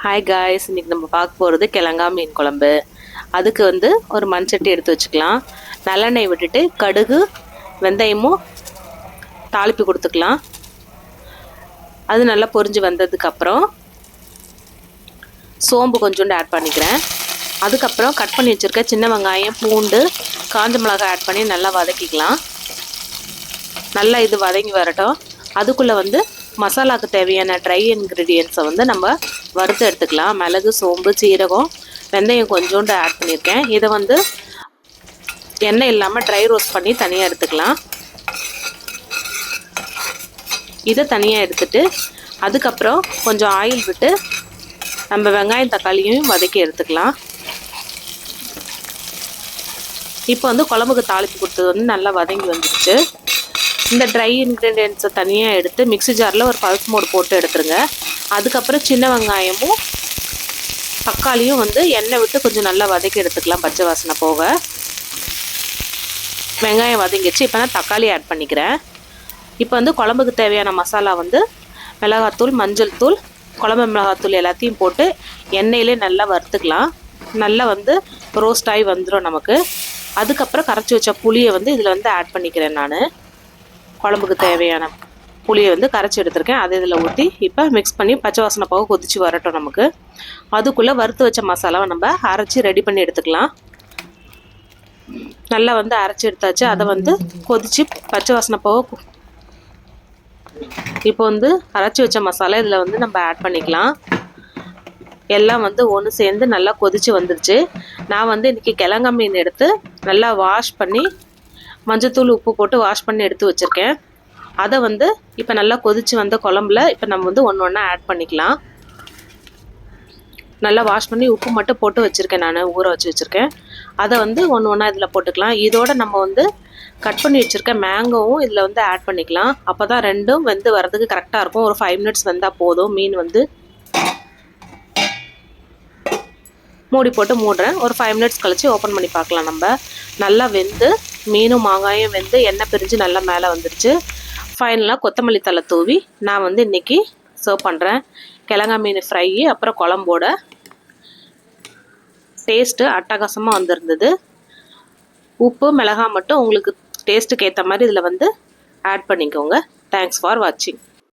Hi guys, இன்றைக்கி நம்ம பார்க்க போகிறது கிழங்கா மீன் குழம்பு. அதுக்கு ஒரு மண் சட்டி எடுத்து வச்சுக்கலாம். நல்லெண்ணெய் விட்டுட்டு கடுகு வெந்தயமும் தாளிப்பு கொடுத்துக்கலாம். அது நல்லா பொரிஞ்சு வந்ததுக்கப்புறம் சோம்பு கொஞ்சோண்டு ஆட் பண்ணிக்கிறேன். அதுக்கப்புறம் கட் பண்ணி வச்சுருக்க சின்ன வெங்காயம், பூண்டு, காஞ்ச மிளகாய் ஆட் பண்ணி நல்லா வதக்கிக்கலாம். நல்லா இது வதங்கி வரட்டும். அதுக்குள்ளே மசாலாவுக்கு தேவையான ட்ரை இன்க்ரீடியன்ட்ஸை நம்ம வறுத்து எடுத்துக்கலாம். மிளகு, சோம்பு, சீரகம், வெந்தயம் கொஞ்சோண்டு ஆட் பண்ணியிருக்கேன். இதை எண்ணெய் இல்லாமல் ட்ரை ரோஸ்ட் பண்ணி தனியாக எடுத்துக்கலாம். இதை தனியாக எடுத்துட்டு அதுக்கப்புறம் கொஞ்சம் ஆயில் விட்டு நம்ம வெங்காயம் தக்காளியும் வதக்கி எடுத்துக்கலாம். இப்போ குழம்புக்கு தாளிப்பு கொடுத்தது நல்லா வதங்கி வந்துடுச்சு. இந்த ட்ரை இன்க்ரீடியன்ட்ஸை தனியாக எடுத்து மிக்ஸி ஜாரில் ஒரு பல்ஸ் மோடு போட்டு எடுத்துருங்க. அதுக்கப்புறம் சின்ன வெங்காயமும் தக்காளியும் எண்ணெய் விட்டு கொஞ்சம் நல்லா வதக்கி எடுத்துக்கலாம், பச்சை வாசனை போக. வெங்காயம் வதங்கிச்சு. இப்போ நான் தக்காளி ஆட் பண்ணிக்கிறேன். இப்போ குழம்புக்கு தேவையான மசாலா மிளகாத்தூள், மஞ்சள் தூள், குழம்பு மிளகாத்தூள் எல்லாத்தையும் போட்டு எண்ணெயிலே நல்லா வறுத்துக்கலாம். நல்லா ரோஸ்ட் ஆகி வந்துடும் நமக்கு. அதுக்கப்புறம் கரைச்சி வச்ச புளியை இதில் ஆட் பண்ணிக்கிறேன். நான் குழம்புக்கு தேவையான புளியை கரைச்சி எடுத்துருக்கேன். அதை இதில் ஊற்றி இப்போ மிக்ஸ் பண்ணி பச்சை வாசனை போக கொதிச்சு வரட்டும் நமக்கு. அதுக்குள்ளே வறுத்து வச்ச மசாலாவை நம்ம அரைச்சி ரெடி பண்ணி எடுத்துக்கலாம். நல்லா அரைச்சி எடுத்தாச்சு. அதை கொதிச்சு பச்சை வாசனை போக இப்போ அரைச்சி வச்ச மசாலா இதில் நம்ம ஆட் பண்ணிக்கலாம். எல்லாம் ஒன்று சேர்ந்து நல்லா கொதிச்சு வந்துடுச்சு. நான் இன்றைக்கி கிழங்கா மீன் எடுத்து நல்லா வாஷ் பண்ணி மஞ்சத்தூள், உப்பு போட்டு வாஷ் பண்ணி எடுத்து வச்சுருக்கேன். அதை இப்போ நல்லா கொதிச்சு வந்த குழம்புல இப்போ நம்ம ஒன்று ஒன்றா ஆட் பண்ணிக்கலாம். நல்லா வாஷ் பண்ணி உப்பு மட்டும் போட்டு வச்சுருக்கேன், நான் ஊற வச்சு வச்சுருக்கேன். அதை ஒன்று ஒன்றா இதில் போட்டுக்கலாம். இதோடு நம்ம கட் பண்ணி வச்சுருக்க மேங்கோவும் இதில் ஆட் பண்ணிக்கலாம். அப்போ தான் ரெண்டும் வரதுக்கு கரெக்டாக இருக்கும். ஒரு 5 மினிட்ஸ் வெந்தால் போதும். மீன் மூடி போட்டு மூடுறேன். ஒரு 5 மினிட்ஸ் கழிச்சு ஓப்பன் பண்ணி பார்க்கலாம். நம்ம நல்லா வெந்து மீனும் மாங்காயும் வெந்து எண்ணெய் பிரிஞ்சு நல்லா மேலே வந்துடுச்சு. ஃபைனலாக கொத்தமல்லி தழை தூவி நான் இன்றைக்கி சர்வ் பண்ணுறேன். கிழங்கா மீன் ஃப்ரை அப்புறம் குழம்போட டேஸ்ட்டு அட்டகாசமாக வந்திருந்தது. உப்பு, மிளகாய் மட்டும் உங்களுக்கு டேஸ்ட்டுக்கு ஏற்ற மாதிரி இதில் ஆட் பண்ணிக்கோங்க. தேங்க்ஸ் ஃபார் வாட்சிங்.